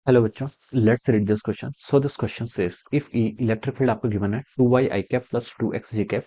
Hello बच्चों, let's read this question. So this question says if e electric field आपको given है 2y i cap plus 2x j cap,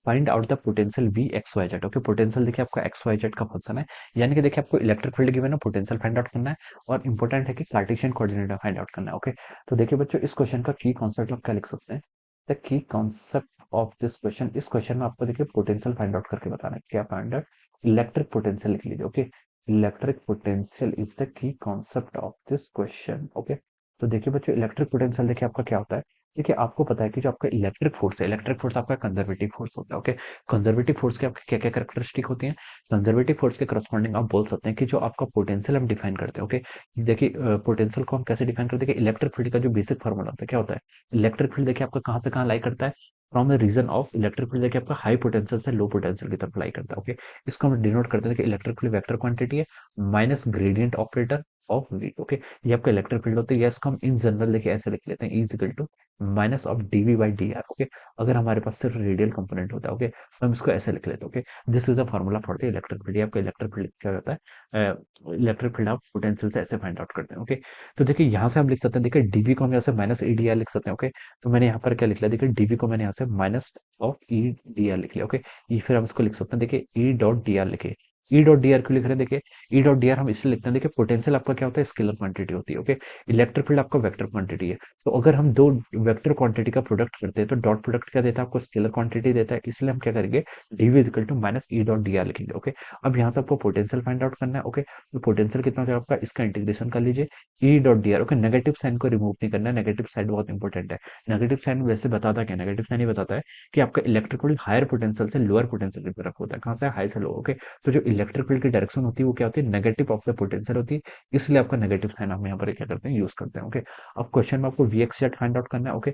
find out the potential v x y z. Okay, potential देखिए आपका x y z का function है, यानी कि देखिए आपको इलेक्ट्रिक फील्ड गिवन है, पोटेंशियल फाइंड आउट करना है और इंपॉर्टेंट है कि कार्टेशियन कोऑर्डिनेट में फाइंड आउट करना है। ओके, तो देखिए बच्चों, इस क्वेश्चन का की कॉन्सेप्ट आप क्या लिख सकते हैं? The key concept of this question, इस क्वेश्चन में आपको देखिए पोटेंशियल फाइंड आउट करके बताना है। क्या फाइंड आउट? इलेक्ट्रिक पोटेंशियल लिख लीजिए। Okay, electric potential is the key concept of this question. Okay, तो देखिए बच्चों, इलेक्ट्रिक पोटेंशियल देखिए आपका क्या होता है। देखिए आपको पता है कि जो आपका इलेक्ट्रिक फोर्स है, इलेक्ट्रिक फोर्स आपका कंजर्वेटिव फोर्स होता है। ओके, कंजर्वेटिव फोर्स के आपके क्या क्या कैरेक्टरिस्टिक होती हैं? कंजर्वेटिव फोर्स के करस्पॉन्डिंग आप बोल सकते हैं कि जो आपका पोटेंशियल हम डिफाइन करते हैं। ओके, देखिए पोटेंशियल को हम कैसे डिफाइन करते हैं कि इलेक्ट्रिक फील्ड का जो बेसिक फॉर्मूला होता है क्या होता है? इलेक्ट्रिक फील्ड देखिए आपका कहाँ से कहाँ लाई करता है? From the region of electric field देखिए आपका हाई पोटेंशियल से लो पोटेंशियल की तरफ लाई करता है। ओके, इसको हम डिनोट करते हैं कि इलेक्ट्रिक फील्ड वेक्टर क्वांटिटी है minus gradient operator of v. Okay, ये आपका इलेक्ट्रिक फील्ड होता है। इसको हम इन जनरल देखिए ऐसे लिख लेते हैं, is equal to minus of d v by d r. Okay, अगर हमारे पास सिर्फ रेडियल कंपोनेंट होता है, ओके, तो हम इसको ऐसे लिख लेते हैं। Okay, this is the formula for the electric field. आपका इलेक्ट्रिक फील्ड क्या होता है? इलेक्ट्रिक फील्ड आप पोटेंशियल से ऐसे फाइंड आउट करते हैं। ओके, तो देखिए यहाँ से हम लिख सकते हैं, देखिए डीवी को हम यहाँ से माइनस ई डी आर लिख सकते हैं। ओके, तो मैंने यहाँ पर क्या लिख लिया? देखिए डीवी को मैंने यहाँ से minus of E D R लिख लिया। ओके, ये फिर हम इसको लिख सकते हैं, देखिए ई डॉट डी आर लिखे। ई डॉट डी आर क्यों लिख रहे हैं? देखिए ई डॉट डी आर हम इसलिए लिखते हैं, देखिए पोटेंशियल आपका क्या होता है? स्केलर क्वांटिटी होती है। ओके, इलेक्ट्रिक फील्ड आपका वेक्टर क्वांटिटी है। तो अगर हम दो वेक्टर क्वांटिटी का प्रोडक्ट करते हैं तो डॉट प्रोडक्ट क्या देता है? आपको स्केलर क्वांटिटी देता है। इसलिए हम क्या करेंगे? D v equal to minus e dot d r लिखेंगे। ओके, अब यहाँ से आपको पोटेंशियल फाइंड आउट करना है। ओके, तो पोटेंशियल कितना हो जाएगा आपका? इसका इंटीग्रेशन कर लीजिए, e dot d r. Okay, negative sign को रिमूव नहीं करना है, नेगेटिव साइन बहुत इंपॉर्टेंट है। नेगेटिव साइन वैसे बताता क्या? नेगेटिव साइन ये बताता है कि आपका इलेक्ट्रिक फील्ड हायर पोटेंशियल से लोअर पोटेंशियल की तरफ होता है। कहाँ से? हाई से लो। ओके, तो जो इलेक्ट्रिक फील्ड की डायरेक्शन होती है वो क्या होती है? नेगेटिव ऑफ द पोटेंशियल होती है। इसलिए आपका नेगेटिव साइन हम यहाँ पर क्या करते हैं? यूज करते हैं। ओके, अब क्वेश्चन में आपको v x z find out करना है। ओके,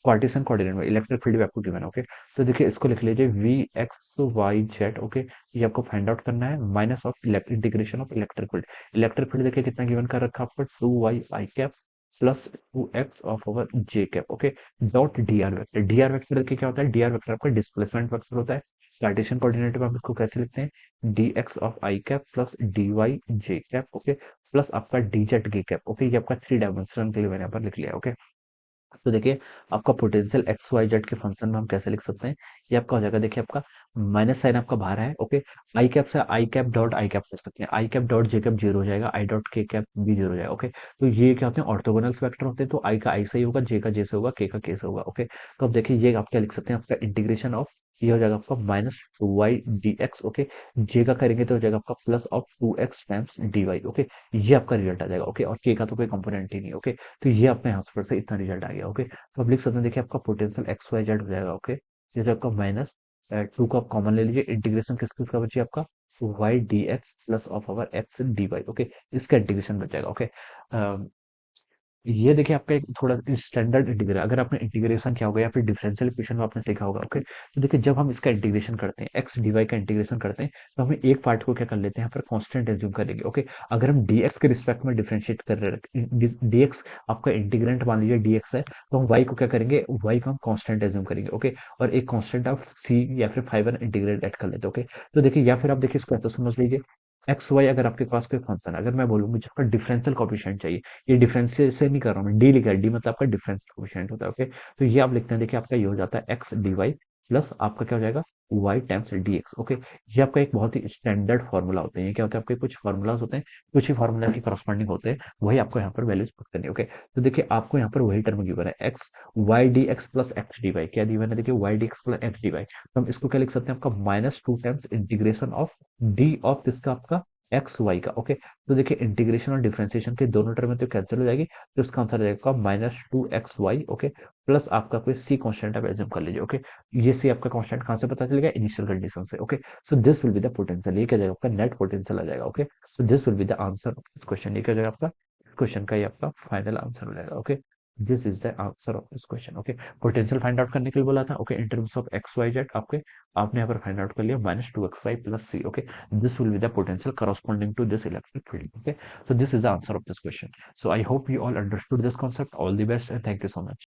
कार्टेशियन कोऑर्डिनेट में इलेक्ट्रिक फील्ड भी आपको गिवन है। ओके, तो देखिए इसको लिख लीजिए v x y z. Okay, ये आपको फाइंड आउट करना है minus of integration of electric field. Electric field देखिए कितना गिवन कर रखा है आपको? 2y i cap plus 2x of over j cap. Okay, dot d r vector. D r vector देखिए क्या होता है? डी आर वेक्टर आपका डिस्प्लेसमेंट वेक्टर होता है। कार्टेशियन कोऑर्डिनेट में हम इसको कैसे लिखते हैं? D x of i cap plus d y j cap. Okay, plus आपका d z k cap. Okay, ये आपका थ्री डायमेंशनल के लिए मैंने यहाँ पर लिख लिया। ओके, तो देखिए आपका पोटेंशियल एक्स वाई जेड के फंक्शन में हम कैसे लिख सकते हैं? ये आपका हो जाएगा, देखिए आपका माइनस साइन आपका बाहर है। ओके, आई कैप से I cap dot I cap कर सकते हैं, I cap dot J cap zero हो जाएगा, आई डॉट के कैप भी जीरो हो जाएगा। ओके, तो ये क्या होते हैं? ऑर्थोगोनल वेक्टर होते हैं। तो आई का आई से ही होगा, जे का जे से होगा, के का के से होगा। ओके, तो अब देखिए ये आप क्या लिख सकते हैं? आपका इंटीग्रेशन ऑफ, ये हो जाएगा आपका minus two y d x. Okay, जे का करेंगे तो हो जाएगा आपका plus of two x times d y. Okay, ये आपका रिजल्ट आ जाएगा। ओके, और के का तो कोई कंपोनेंट ही नहीं। ओके, तो ये आपका यहाँ पर से इतना रिजल्ट आ गया। ओके, तो आप लिख सकते हैं, देखिए आपका पोटेंशियल एक्स वाई जेड हो जाएगा। ओके, ये जो आपका माइनस टू को आप कॉमन ले लीजिए, इंटीग्रेशन किस किसका बचिए आपका? Y d x plus of our x d y. Okay, इसका इंटीग्रेशन बच जाएगा। ओके, ये देखिए आपका एक थोड़ा स्टैंडर्ड इंटीग्रल, अगर आपने इंटीग्रेशन किया होगा या फिर डिफरेंशियल इक्वेशन में आपने सीखा होगा। ओके, तो देखिए जब हम इसका इंटीग्रेशन करते हैं, एक्स डी वाई का इंटीग्रेशन करते हैं, तो हमें एक पार्ट को क्या कर लेते हैं? यहाँ पर कांस्टेंट एज्यूम करेंगे। ओके, अगर हम डीएक्स के रिस्पेक्ट में डिफरेंशिएट कर रहे हैं, डीएक्स आपका इंटीग्रेंट मान लीजिए डीएक्स है, तो हम वाई को क्या करेंगे? वाई को हम कांस्टेंट एज्यूम करेंगे। ओके, और एक कांस्टेंट ऑफ सी या फिर फाइव इंटीग्रेट ऐड कर लेते हैं। ओके, तो देखिए या फिर आप देखिए इसको ऐसा समझ लीजिए, एक्स वाई अगर आपके पास कोई फंक्शन है, अगर मैं बोलूँ मुझे इसका डिफरेंशियल कोएफिशिएंट चाहिए, ये डिफरेंशियल से नहीं कर रहा हूँ मैं, डी लिखा है, डी मतलब आपका डिफरेंशियल कोएफिशिएंट होता है। ओके, तो ये आप लिखते हैं, देखिए आपका ये हो जाता है एक्स डी वाई प्लस आपका क्या हो जाएगा? Y times d x. Okay, ये आपका एक बहुत ही स्टैंडर्ड फॉर्मूला होते हैं। ये क्या होता है? आपके कुछ फॉर्मूलाज होते हैं, कुछ ही फॉर्मूला की करस्पॉन्डिंग होते हैं, वही आपको यहाँ पर वैल्यूज पुट करनी है। ओके, तो देखिए आपको यहाँ पर वही टर्म गिवन है, x y d x plus x d y. क्या गिवन है? देखिए y d x plus x d y, तो हम इसको क्या लिख सकते हैं? आपका minus two times integration of d of किसका? आपका एक्स वाई का। ओके, तो देखिए इंटीग्रेशन और डिफरेंशिएशन के दोनों टर्म में तो कैंसिल हो जाएगी, तो इसका आंसर आ जाएगा minus two x Y. Okay, plus आपका कोई सी कांस्टेंट आप एज्यूम कर लीजिए। ओके, ये सी आपका कांस्टेंट कहाँ से पता चलेगा? इनिशियल कंडीशन से। Okay, so this will be the potential, ये क्या जाएगा? आपका नेट पोटेंशियल आ जाएगा। Okay, so this will be the answer of this question, ये क्या जाएगा? आपका क्वेश्चन का ये आपका फाइनल आंसर हो जाएगा। Okay, this is the answer of this question. Okay, potential find out करने के लिए बोला था। Okay, in terms of x y z आपके, आपने यहाँ पर फाइंड आउट कर लिया minus two x y plus c. Okay, this will be the potential corresponding to this electric field. Okay, so this is the answer of this question. So I hope you all understood this concept. All the best and thank you so much.